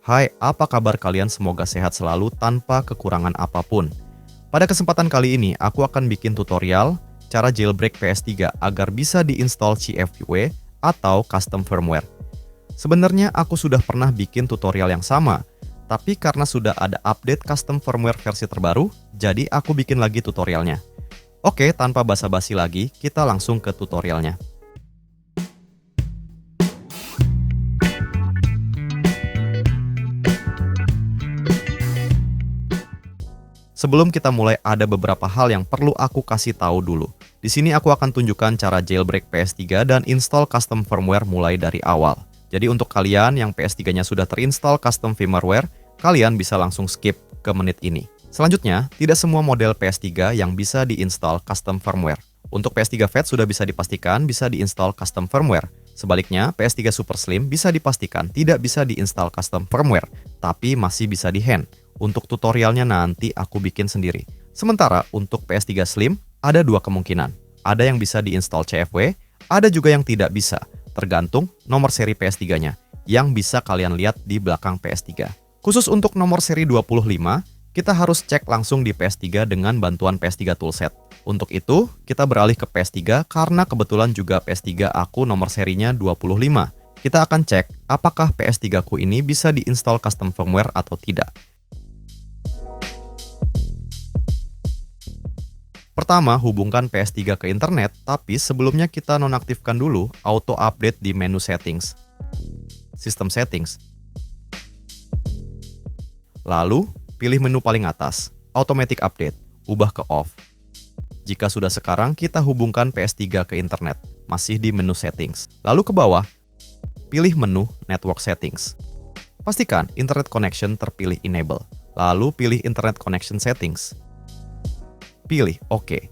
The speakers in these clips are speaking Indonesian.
Hai, apa kabar kalian? Semoga sehat selalu tanpa kekurangan apapun. Pada kesempatan kali ini, aku akan bikin tutorial cara jailbreak PS3 agar bisa diinstal CFW atau custom firmware. Sebenarnya aku sudah pernah bikin tutorial yang sama, tapi karena sudah ada update custom firmware versi terbaru, jadi aku bikin lagi tutorialnya. Oke, tanpa basa-basi lagi, kita langsung ke tutorialnya. Sebelum kita mulai, ada beberapa hal yang perlu aku kasih tahu dulu. Di sini aku akan tunjukkan cara jailbreak PS3 dan install custom firmware mulai dari awal. Jadi untuk kalian yang PS3-nya sudah terinstall custom firmware, kalian bisa langsung skip ke menit ini. Selanjutnya, tidak semua model PS3 yang bisa diinstal custom firmware. Untuk PS3 Fat sudah bisa dipastikan bisa diinstal custom firmware. Sebaliknya, PS3 Super Slim bisa dipastikan tidak bisa diinstal custom firmware, tapi masih bisa di-hand. Untuk tutorialnya nanti aku bikin sendiri. Sementara untuk PS3 Slim, ada dua kemungkinan. Ada yang bisa diinstal CFW, ada juga yang tidak bisa, tergantung nomor seri PS3-nya, yang bisa kalian lihat di belakang PS3. Khusus untuk nomor seri 25, kita harus cek langsung di PS3 dengan bantuan PS3 Toolset. Untuk itu, kita beralih ke PS3 karena kebetulan juga PS3 aku nomor serinya 25. Kita akan cek apakah PS3 ku ini bisa diinstal custom firmware atau tidak. Pertama, hubungkan PS3 ke internet, tapi sebelumnya kita nonaktifkan dulu auto update di menu settings. System settings. Lalu, pilih menu paling atas, automatic update, ubah ke off. Jika sudah sekarang, kita hubungkan PS3 ke internet, masih di menu settings. Lalu ke bawah, pilih menu network settings. Pastikan internet connection terpilih enable. Lalu pilih internet connection settings. Pilih OK.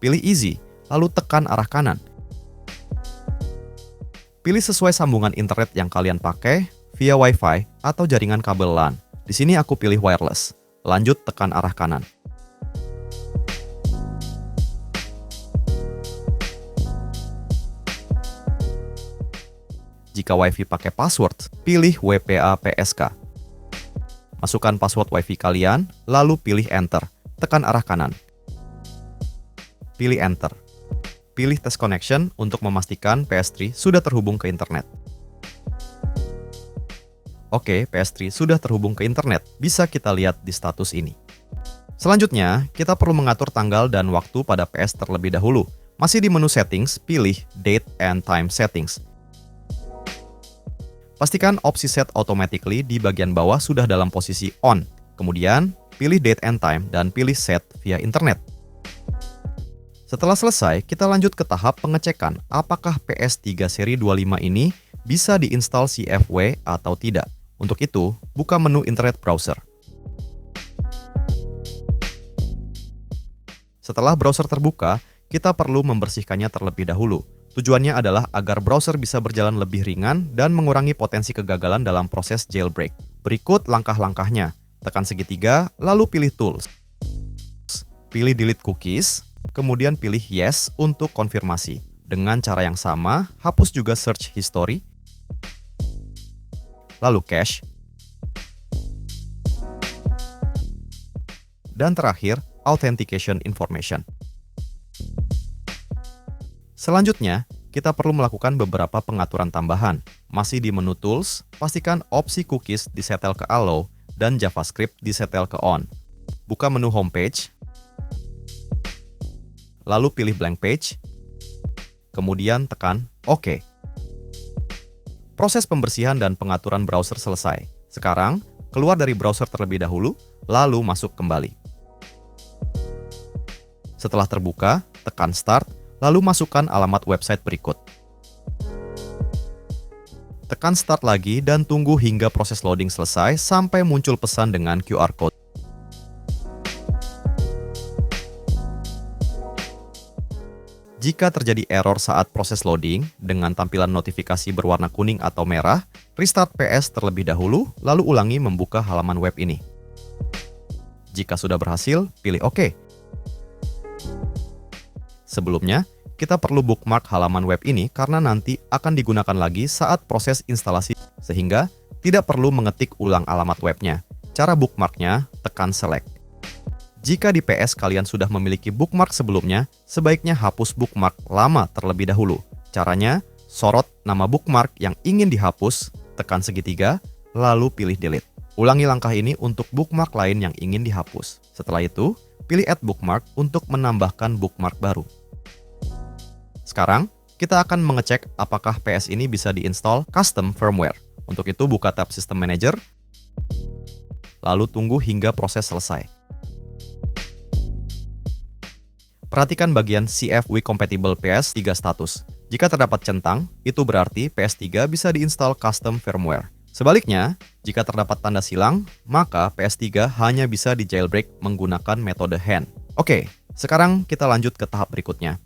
Pilih easy, lalu tekan arah kanan. Pilih sesuai sambungan internet yang kalian pakai, via Wi-Fi atau jaringan kabel LAN. Di sini aku pilih wireless. Lanjut tekan arah kanan. Jika Wi-Fi pakai password, pilih WPA PSK. Masukkan password Wi-Fi kalian, lalu pilih Enter. Tekan arah kanan. Pilih Enter. Pilih Test Connection untuk memastikan PS3 sudah terhubung ke internet. Oke, PS3 sudah terhubung ke internet. Bisa kita lihat di status ini. Selanjutnya, kita perlu mengatur tanggal dan waktu pada PS terlebih dahulu. Masih di menu Settings, pilih Date and Time Settings. Pastikan opsi Set Automatically di bagian bawah sudah dalam posisi On. Kemudian, pilih Date and Time dan pilih Set via Internet. Setelah selesai, kita lanjut ke tahap pengecekan apakah PS3 seri 25 ini bisa diinstal CFW atau tidak. Untuk itu, buka menu Internet Browser. Setelah browser terbuka, kita perlu membersihkannya terlebih dahulu. Tujuannya adalah agar browser bisa berjalan lebih ringan dan mengurangi potensi kegagalan dalam proses jailbreak. Berikut langkah-langkahnya. Tekan segitiga, lalu pilih Tools. Pilih Delete Cookies, kemudian pilih Yes untuk konfirmasi. Dengan cara yang sama, hapus juga Search History, lalu Cache, dan terakhir, Authentication Information. Selanjutnya, kita perlu melakukan beberapa pengaturan tambahan. Masih di menu Tools, pastikan opsi Cookies disetel ke Allow dan JavaScript disetel ke On. Buka menu Homepage, lalu pilih Blank Page, kemudian tekan OK. Proses pembersihan dan pengaturan browser selesai. Sekarang, keluar dari browser terlebih dahulu, lalu masuk kembali. Setelah terbuka, tekan Start, lalu masukkan alamat website berikut. Tekan Start lagi dan tunggu hingga proses loading selesai sampai muncul pesan dengan QR Code. Jika terjadi error saat proses loading dengan tampilan notifikasi berwarna kuning atau merah, restart PS terlebih dahulu, lalu ulangi membuka halaman web ini. Jika sudah berhasil, pilih OK. Sebelumnya, kita perlu bookmark halaman web ini karena nanti akan digunakan lagi saat proses instalasi sehingga tidak perlu mengetik ulang alamat webnya. Cara bookmarknya, tekan select. Jika di PS kalian sudah memiliki bookmark sebelumnya, sebaiknya hapus bookmark lama terlebih dahulu. Caranya, sorot nama bookmark yang ingin dihapus, tekan segitiga, lalu pilih delete. Ulangi langkah ini untuk bookmark lain yang ingin dihapus. Setelah itu, pilih add bookmark untuk menambahkan bookmark baru. Sekarang, kita akan mengecek apakah PS ini bisa diinstal custom firmware. Untuk itu, buka tab System Manager, lalu tunggu hingga proses selesai. Perhatikan bagian CFW Compatible PS3 status. Jika terdapat centang, itu berarti PS3 bisa diinstal custom firmware. Sebaliknya, jika terdapat tanda silang, maka PS3 hanya bisa di jailbreak menggunakan metode hand. Oke, sekarang kita lanjut ke tahap berikutnya.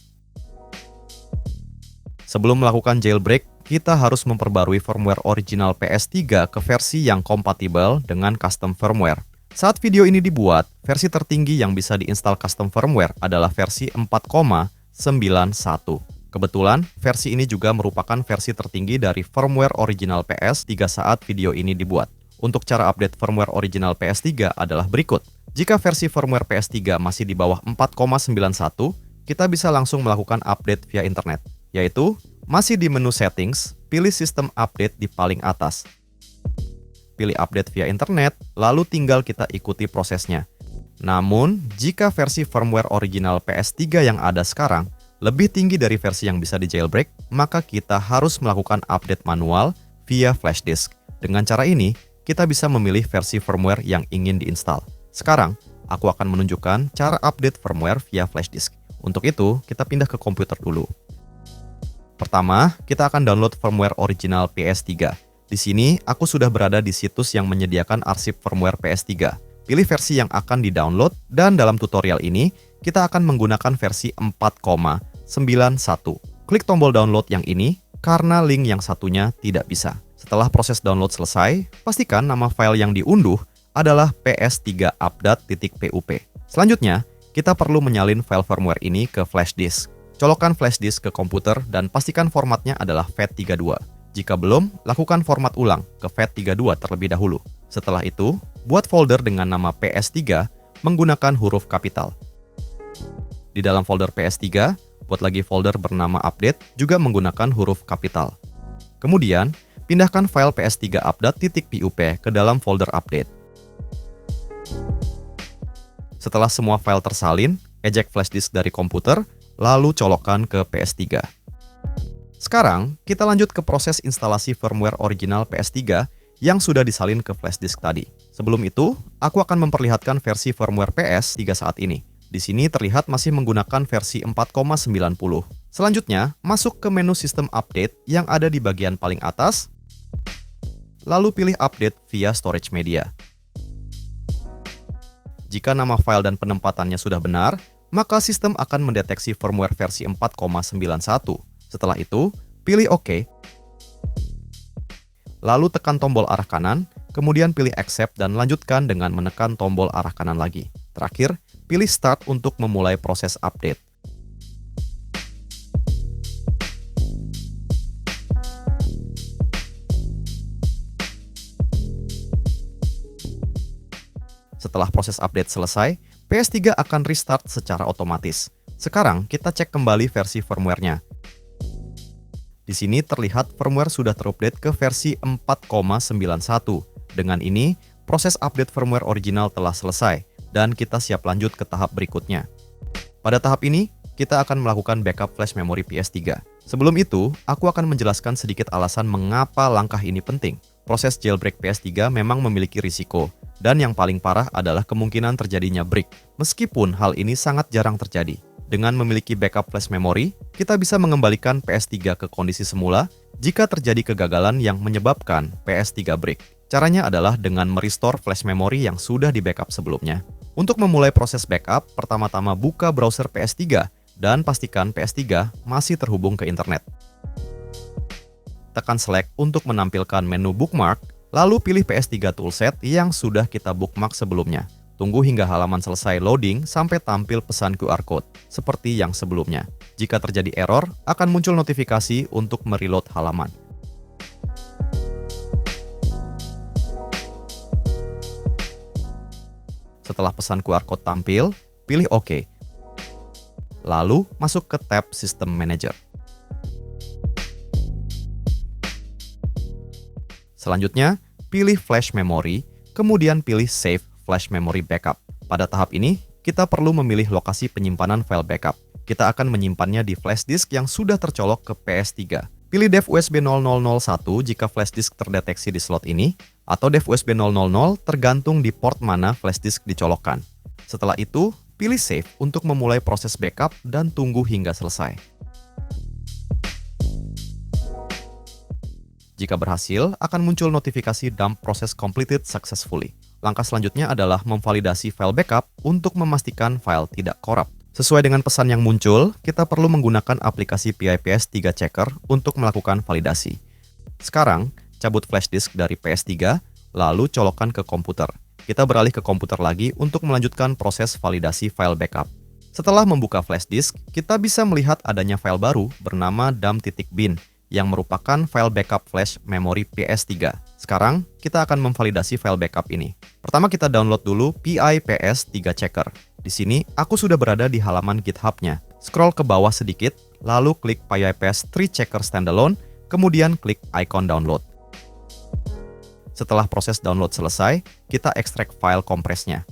Sebelum melakukan jailbreak, kita harus memperbarui firmware original PS3 ke versi yang kompatibel dengan custom firmware. Saat video ini dibuat, versi tertinggi yang bisa diinstal custom firmware adalah versi 4,91. Kebetulan, versi ini juga merupakan versi tertinggi dari firmware original PS3 saat video ini dibuat. Untuk cara update firmware original PS3 adalah berikut. Jika versi firmware PS3 masih di bawah 4,91, kita bisa langsung melakukan update via internet, yaitu masih di menu settings, pilih sistem update di paling atas. Pilih update via internet, lalu tinggal kita ikuti prosesnya. Namun, jika versi firmware original PS3 yang ada sekarang lebih tinggi dari versi yang bisa di jailbreak, maka kita harus melakukan update manual via flash disk. Dengan cara ini, kita bisa memilih versi firmware yang ingin diinstal. Sekarang, aku akan menunjukkan cara update firmware via flash disk. Untuk itu, kita pindah ke komputer dulu. Pertama, kita akan download firmware original PS3. Di sini, aku sudah berada di situs yang menyediakan arsip firmware PS3. Pilih versi yang akan di-download, dan dalam tutorial ini, kita akan menggunakan versi 4,91. Klik tombol download yang ini, karena link yang satunya tidak bisa. Setelah proses download selesai, pastikan nama file yang diunduh adalah ps3update.pup. Selanjutnya, kita perlu menyalin file firmware ini ke flash disk. Colokkan flash disk ke komputer, dan pastikan formatnya adalah FAT32. Jika belum, lakukan format ulang ke FAT32 terlebih dahulu. Setelah itu, buat folder dengan nama PS3 menggunakan huruf kapital. Di dalam folder PS3, buat lagi folder bernama update juga menggunakan huruf kapital. Kemudian, pindahkan file ps3update.pup ke dalam folder update. Setelah semua file tersalin, eject flash disk dari komputer, lalu colokkan ke PS3. Sekarang, kita lanjut ke proses instalasi firmware original PS3 yang sudah disalin ke flash disk tadi. Sebelum itu, aku akan memperlihatkan versi firmware PS3 saat ini. Di sini terlihat masih menggunakan versi 4,90. Selanjutnya, masuk ke menu sistem update yang ada di bagian paling atas, lalu pilih update via storage media. Jika nama file dan penempatannya sudah benar, maka sistem akan mendeteksi firmware versi 4,91. Setelah itu, pilih OK. Lalu tekan tombol arah kanan, kemudian pilih Accept dan lanjutkan dengan menekan tombol arah kanan lagi. Terakhir, pilih Start untuk memulai proses update. Setelah proses update selesai, PS3 akan restart secara otomatis. Sekarang, kita cek kembali versi firmware-nya. Di sini terlihat firmware sudah terupdate ke versi 4,91. Dengan ini, proses update firmware original telah selesai, dan kita siap lanjut ke tahap berikutnya. Pada tahap ini, kita akan melakukan backup flash memory PS3. Sebelum itu, aku akan menjelaskan sedikit alasan mengapa langkah ini penting. Proses jailbreak PS3 memang memiliki risiko, dan yang paling parah adalah kemungkinan terjadinya break, meskipun hal ini sangat jarang terjadi. Dengan memiliki backup flash memory, kita bisa mengembalikan PS3 ke kondisi semula jika terjadi kegagalan yang menyebabkan PS3 break. Caranya adalah dengan merestore flash memory yang sudah di backup sebelumnya. Untuk memulai proses backup, pertama-tama buka browser PS3 dan pastikan PS3 masih terhubung ke internet. Tekan select untuk menampilkan menu bookmark, lalu pilih PS3 toolset yang sudah kita bookmark sebelumnya. Tunggu hingga halaman selesai loading sampai tampil pesan QR Code, seperti yang sebelumnya. Jika terjadi error, akan muncul notifikasi untuk mereload halaman. Setelah pesan QR Code tampil, pilih OK. Lalu masuk ke tab System Manager. Selanjutnya, pilih Flash Memory, kemudian pilih Save Flash Memory Backup. Pada tahap ini, kita perlu memilih lokasi penyimpanan file backup. Kita akan menyimpannya di flash disk yang sudah tercolok ke PS3. Pilih dev USB 0001 jika flash disk terdeteksi di slot ini, atau dev USB 000 tergantung di port mana flash disk dicolokkan. Setelah itu, pilih Save untuk memulai proses backup dan tunggu hingga selesai. Jika berhasil, akan muncul notifikasi dump process completed successfully. Langkah selanjutnya adalah memvalidasi file backup untuk memastikan file tidak korup. Sesuai dengan pesan yang muncul, kita perlu menggunakan aplikasi PIPS3 Checker untuk melakukan validasi. Sekarang, cabut flash disk dari PS3, lalu colokkan ke komputer. Kita beralih ke komputer lagi untuk melanjutkan proses validasi file backup. Setelah membuka flash disk, kita bisa melihat adanya file baru bernama dump.bin yang merupakan file backup flash memori PS3. Sekarang, kita akan memvalidasi file backup ini. Pertama kita download dulu PIPS3 Checker. Di sini, aku sudah berada di halaman GitHub-nya. Scroll ke bawah sedikit, lalu klik PIPS3 Checker Standalone, kemudian klik icon download. Setelah proses download selesai, kita ekstrak file kompresnya.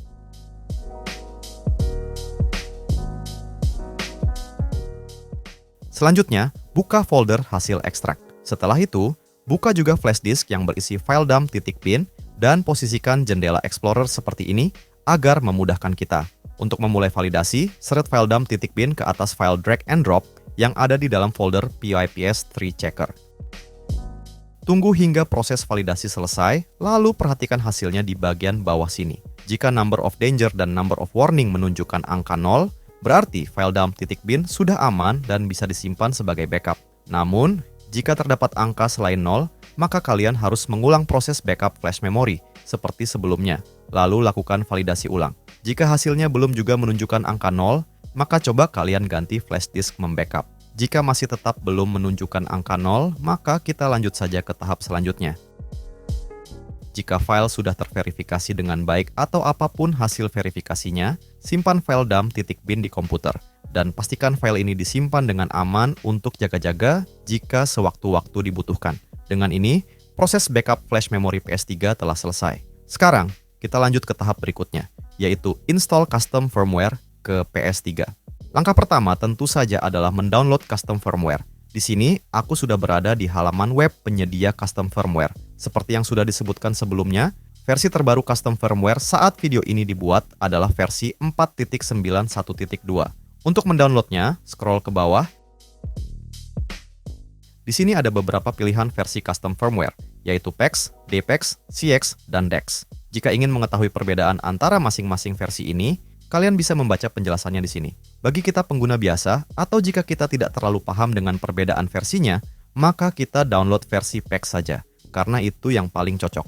Selanjutnya, buka folder hasil ekstrak. Setelah itu, buka juga flash disk yang berisi file dump.bin dan posisikan jendela Explorer seperti ini agar memudahkan kita. Untuk memulai validasi, seret file dump.bin ke atas file drag and drop yang ada di dalam folder PIPS3 Checker. Tunggu hingga proses validasi selesai, lalu perhatikan hasilnya di bagian bawah sini. Jika number of danger dan number of warning menunjukkan angka 0, berarti file dump.bin sudah aman dan bisa disimpan sebagai backup. Namun, jika terdapat angka selain 0, maka kalian harus mengulang proses backup flash memory seperti sebelumnya, lalu lakukan validasi ulang. Jika hasilnya belum juga menunjukkan angka 0, maka coba kalian ganti flash disk membackup. Jika masih tetap belum menunjukkan angka 0, maka kita lanjut saja ke tahap selanjutnya. Jika file sudah terverifikasi dengan baik atau apapun hasil verifikasinya, simpan file dump.bin di komputer, dan pastikan file ini disimpan dengan aman untuk jaga-jaga jika sewaktu-waktu dibutuhkan. Dengan ini, proses backup flash memory PS3 telah selesai. Sekarang, kita lanjut ke tahap berikutnya, yaitu install custom firmware ke PS3. Langkah pertama tentu saja adalah mendownload custom firmware. Di sini, aku sudah berada di halaman web penyedia custom firmware. Seperti yang sudah disebutkan sebelumnya, versi terbaru custom firmware saat video ini dibuat adalah versi 4.91.2. Untuk mendownloadnya, scroll ke bawah. Di sini ada beberapa pilihan versi custom firmware, yaitu PEX, DPEX, CX, dan DEX. Jika ingin mengetahui perbedaan antara masing-masing versi ini, kalian bisa membaca penjelasannya di sini. Bagi kita pengguna biasa, atau jika kita tidak terlalu paham dengan perbedaan versinya, maka kita download versi PEX saja, karena itu yang paling cocok.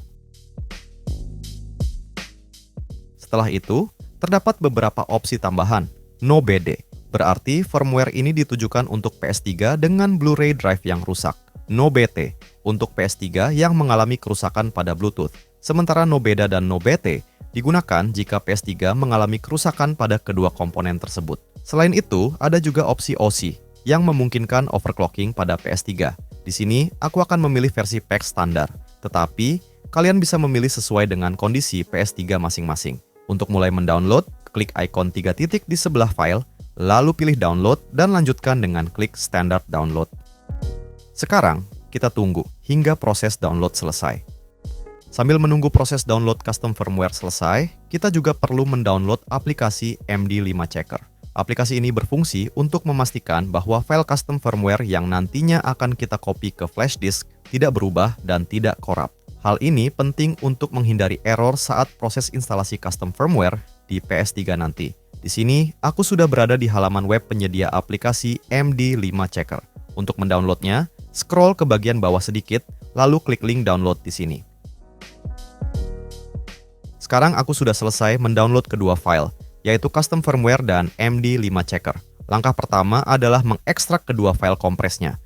Setelah itu, terdapat beberapa opsi tambahan. No BD, berarti firmware ini ditujukan untuk PS3 dengan Blu-ray drive yang rusak. No BT, untuk PS3 yang mengalami kerusakan pada Bluetooth. Sementara No Beda dan No BT digunakan jika PS3 mengalami kerusakan pada kedua komponen tersebut. Selain itu, ada juga opsi OC yang memungkinkan overclocking pada PS3. Di sini, aku akan memilih versi PEX standar, tetapi kalian bisa memilih sesuai dengan kondisi PS3 masing-masing. Untuk mulai mendownload, klik ikon 3 titik di sebelah file, lalu pilih download dan lanjutkan dengan klik standard download. Sekarang, kita tunggu hingga proses download selesai. Sambil menunggu proses download custom firmware selesai, kita juga perlu mendownload aplikasi MD5 Checker. Aplikasi ini berfungsi untuk memastikan bahwa file custom firmware yang nantinya akan kita copy ke flash disk tidak berubah dan tidak korup. Hal ini penting untuk menghindari error saat proses instalasi custom firmware di PS3 nanti. Di sini, aku sudah berada di halaman web penyedia aplikasi MD5 Checker. Untuk mendownloadnya, scroll ke bagian bawah sedikit, lalu klik link download di sini. Sekarang aku sudah selesai mendownload kedua file, yaitu custom firmware dan MD5 Checker. Langkah pertama adalah mengekstrak kedua file kompresnya.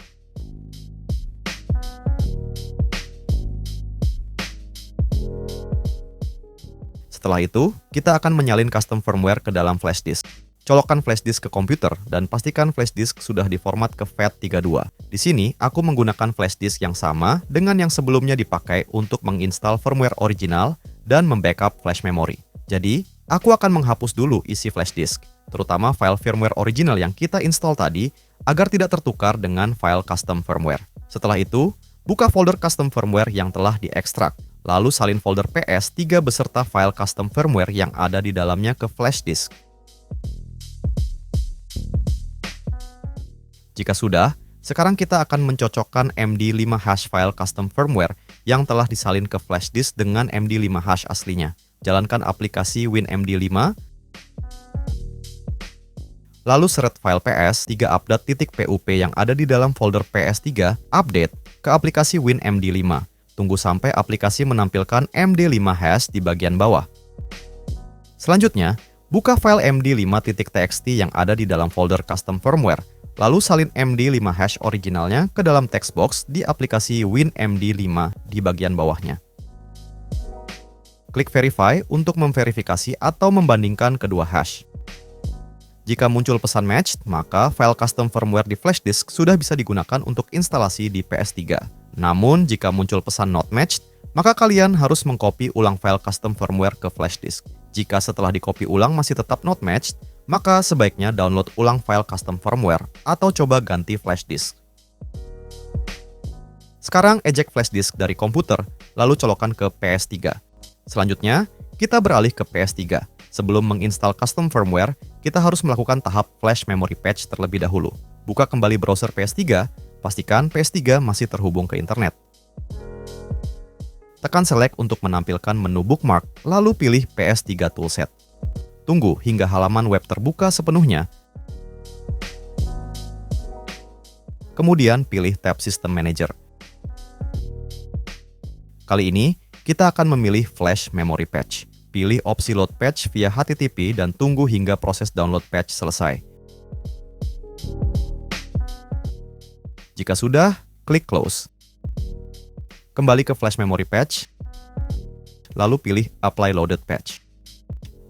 Setelah itu, kita akan menyalin custom firmware ke dalam flash disk. Colokkan flash disk ke komputer dan pastikan flash disk sudah diformat ke FAT32. Di sini, aku menggunakan flash disk yang sama dengan yang sebelumnya dipakai untuk menginstal firmware original dan membackup flash memory. Jadi, aku akan menghapus dulu isi flash disk, terutama file firmware original yang kita install tadi, agar tidak tertukar dengan file custom firmware. Setelah itu, buka folder custom firmware yang telah diekstrak, lalu salin folder PS3 beserta file custom firmware yang ada di dalamnya ke flash disk. Jika sudah, sekarang kita akan mencocokkan MD5 hash file custom firmware yang telah disalin ke flash disk dengan MD5 hash aslinya. Jalankan aplikasi WinMD5, lalu seret file PS3 update.pup yang ada di dalam folder PS3 update ke aplikasi WinMD5. Tunggu sampai aplikasi menampilkan MD5 hash di bagian bawah. Selanjutnya, buka file MD5.txt yang ada di dalam folder custom firmware. Lalu salin MD5 hash originalnya ke dalam text box di aplikasi WinMD5 di bagian bawahnya. Klik Verify untuk memverifikasi atau membandingkan kedua hash. Jika muncul pesan matched, maka file custom firmware di flash disk sudah bisa digunakan untuk instalasi di PS3. Namun, jika muncul pesan not matched, maka kalian harus mengcopy ulang file custom firmware ke flash disk. Jika setelah dicopy ulang masih tetap not matched, maka sebaiknya download ulang file custom firmware atau coba ganti flash disk. Sekarang eject flash disk dari komputer, lalu colokkan ke PS3. Selanjutnya, kita beralih ke PS3. Sebelum menginstal custom firmware, kita harus melakukan tahap flash memory patch terlebih dahulu. Buka kembali browser PS3, pastikan PS3 masih terhubung ke internet. Tekan select untuk menampilkan menu bookmark, lalu pilih PS3 toolset. Tunggu hingga halaman web terbuka sepenuhnya. Kemudian pilih tab System Manager. Kali ini, kita akan memilih Flash Memory Patch. Pilih opsi Load Patch via HTTP dan tunggu hingga proses download patch selesai. Jika sudah, klik Close. Kembali ke Flash Memory Patch, lalu pilih Apply Loaded Patch.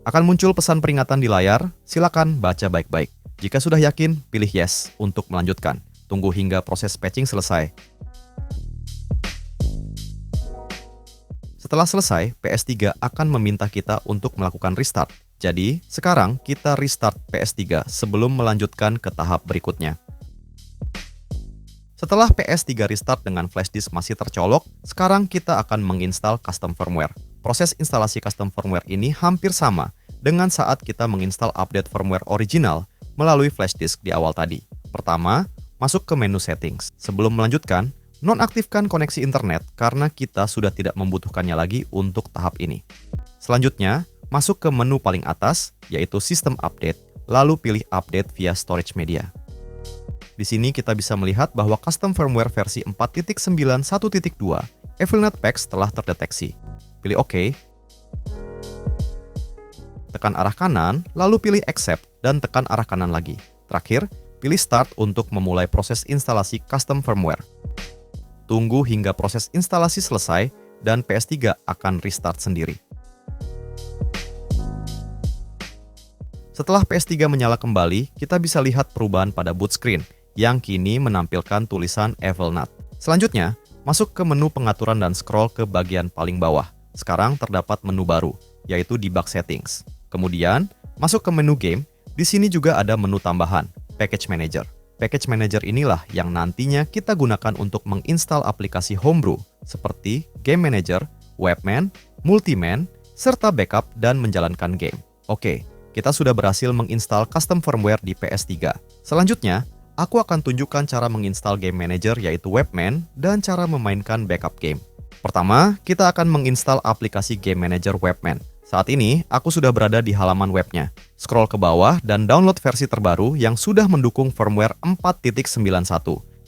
Akan muncul pesan peringatan di layar, silakan baca baik-baik. Jika sudah yakin, pilih Yes untuk melanjutkan. Tunggu hingga proses patching selesai. Setelah selesai, PS3 akan meminta kita untuk melakukan restart. Jadi, sekarang kita restart PS3 sebelum melanjutkan ke tahap berikutnya. Setelah PS3 restart dengan flash disk masih tercolok, sekarang kita akan menginstal custom firmware. Proses instalasi custom firmware ini hampir sama dengan saat kita menginstal update firmware original melalui flash disk di awal tadi. Pertama, masuk ke menu settings. Sebelum melanjutkan, nonaktifkan koneksi internet karena kita sudah tidak membutuhkannya lagi untuk tahap ini. Selanjutnya, masuk ke menu paling atas, yaitu System Update, lalu pilih Update via Storage Media. Di sini kita bisa melihat bahwa custom firmware versi 4.9.1.2 Evilnet Patch telah terdeteksi. Pilih OK. Tekan arah kanan, lalu pilih Accept dan tekan arah kanan lagi. Terakhir, pilih Start untuk memulai proses instalasi custom firmware. Tunggu hingga proses instalasi selesai dan PS3 akan restart sendiri. Setelah PS3 menyala kembali, kita bisa lihat perubahan pada boot screen yang kini menampilkan tulisan Evilnet. Selanjutnya, masuk ke menu pengaturan dan scroll ke bagian paling bawah. Sekarang terdapat menu baru, yaitu Debug Settings. Kemudian, masuk ke menu Game. Di sini juga ada menu tambahan, Package Manager. Package Manager inilah yang nantinya kita gunakan untuk menginstal aplikasi Homebrew seperti Game Manager, Webman, Multiman, serta backup dan menjalankan game. Oke, kita sudah berhasil menginstal custom firmware di PS3. Selanjutnya, aku akan tunjukkan cara menginstal Game Manager yaitu Webman dan cara memainkan backup game. Pertama, kita akan menginstal aplikasi Game Manager Webman. Saat ini, aku sudah berada di halaman webnya. Scroll ke bawah dan download versi terbaru yang sudah mendukung firmware 4.91.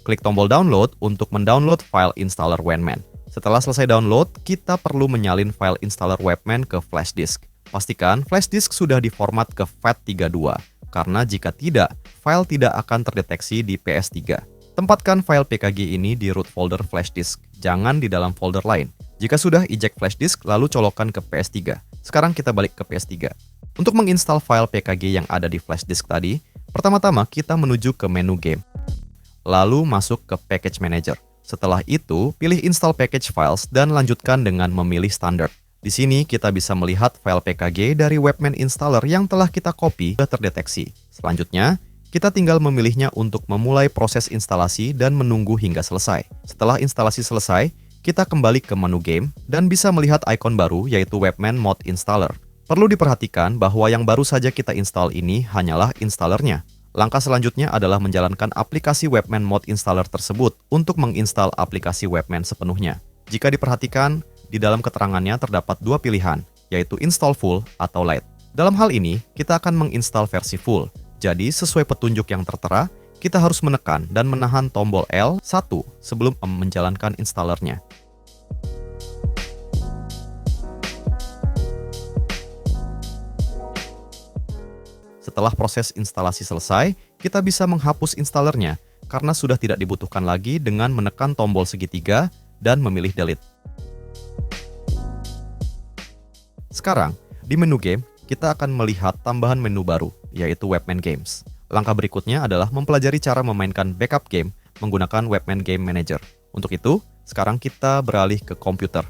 Klik tombol download untuk mendownload file installer Webman. Setelah selesai download, kita perlu menyalin file installer Webman ke flash disk. Pastikan flash disk sudah diformat ke FAT32, karena jika tidak, file tidak akan terdeteksi di PS3. Tempatkan file PKG ini di root folder flash disk, jangan di dalam folder lain. Jika sudah eject flash disk, lalu colokkan ke PS3. Sekarang kita balik ke PS3. Untuk menginstal file PKG yang ada di flash disk tadi, pertama-tama kita menuju ke menu game. Lalu masuk ke Package Manager. Setelah itu, pilih Install Package Files dan lanjutkan dengan memilih Standard. Di sini kita bisa melihat file PKG dari Webman Installer yang telah kita copy sudah terdeteksi. Selanjutnya, kita tinggal memilihnya untuk memulai proses instalasi dan menunggu hingga selesai. Setelah instalasi selesai, kita kembali ke menu game dan bisa melihat ikon baru yaitu Webman Mod Installer. Perlu diperhatikan bahwa yang baru saja kita install ini hanyalah installernya. Langkah selanjutnya adalah menjalankan aplikasi Webman Mod Installer tersebut untuk menginstal aplikasi Webman sepenuhnya. Jika diperhatikan, di dalam keterangannya terdapat dua pilihan, yaitu install full atau light. Dalam hal ini, kita akan menginstal versi full. Jadi, sesuai petunjuk yang tertera, kita harus menekan dan menahan tombol L1 sebelum menjalankan installernya. Setelah proses instalasi selesai, kita bisa menghapus installernya karena sudah tidak dibutuhkan lagi dengan menekan tombol segitiga dan memilih delete. Sekarang, di menu game, kita akan melihat tambahan menu baru, yaitu Webman Games. Langkah berikutnya adalah mempelajari cara memainkan backup game menggunakan Webman Game Manager. Untuk itu, sekarang kita beralih ke komputer.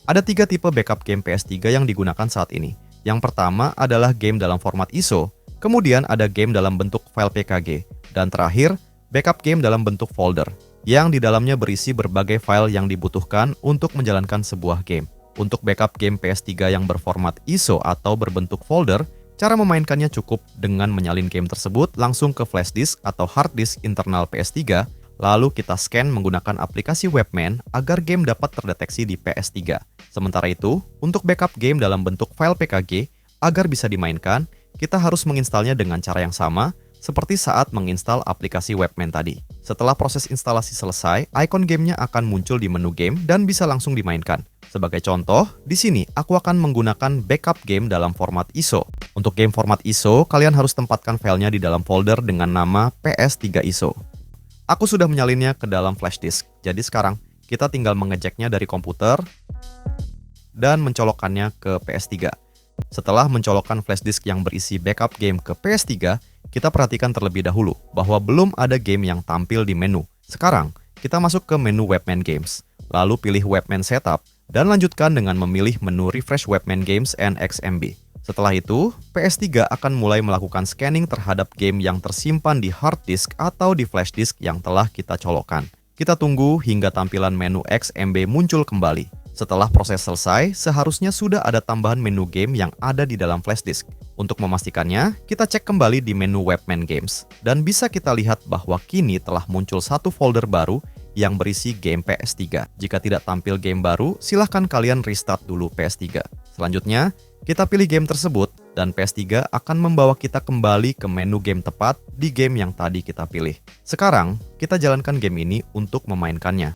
Ada 3 tipe backup game PS3 yang digunakan saat ini. Yang pertama adalah game dalam format ISO, kemudian ada game dalam bentuk file PKG, dan terakhir, backup game dalam bentuk folder, yang di dalamnya berisi berbagai file yang dibutuhkan untuk menjalankan sebuah game. Untuk backup game PS3 yang berformat ISO atau berbentuk folder, cara memainkannya cukup dengan menyalin game tersebut langsung ke flash disk atau hard disk internal PS3, lalu kita scan menggunakan aplikasi Webman agar game dapat terdeteksi di PS3. Sementara itu, untuk backup game dalam bentuk file PKG, agar bisa dimainkan, kita harus menginstalnya dengan cara yang sama, seperti saat menginstal aplikasi Webman tadi. Setelah proses instalasi selesai, ikon gamenya akan muncul di menu game dan bisa langsung dimainkan. Sebagai contoh, di sini aku akan menggunakan backup game dalam format ISO. Untuk game format ISO, kalian harus tempatkan filenya di dalam folder dengan nama PS3 ISO. Aku sudah menyalinnya ke dalam flash disk, jadi sekarang kita tinggal mengejeknya dari komputer dan mencolokkannya ke PS3. Setelah mencolokkan flash disk yang berisi backup game ke PS3, kita perhatikan terlebih dahulu bahwa belum ada game yang tampil di menu. Sekarang, kita masuk ke menu Webman Games, lalu pilih Webman Setup, dan lanjutkan dengan memilih menu Refresh Webman Games and XMB. Setelah itu, PS3 akan mulai melakukan scanning terhadap game yang tersimpan di hard disk atau di flash disk yang telah kita colokkan. Kita tunggu hingga tampilan menu XMB muncul kembali. Setelah proses selesai, seharusnya sudah ada tambahan menu game yang ada di dalam flash disk. Untuk memastikannya, kita cek kembali di menu Webman Games, dan bisa kita lihat bahwa kini telah muncul satu folder baru yang berisi game PS3. Jika tidak tampil game baru, silahkan kalian restart dulu PS3. Selanjutnya, kita pilih game tersebut, dan PS3 akan membawa kita kembali ke menu game tepat di game yang tadi kita pilih. Sekarang, kita jalankan game ini untuk memainkannya.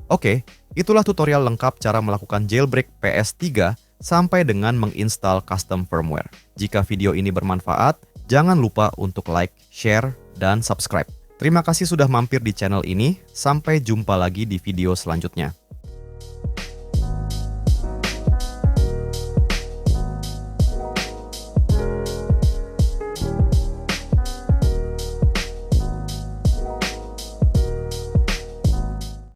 Oke, itulah tutorial lengkap cara melakukan jailbreak PS3 sampai dengan menginstal custom firmware. Jika video ini bermanfaat, jangan lupa untuk like, share, dan subscribe. Terima kasih sudah mampir di channel ini, sampai jumpa lagi di video selanjutnya.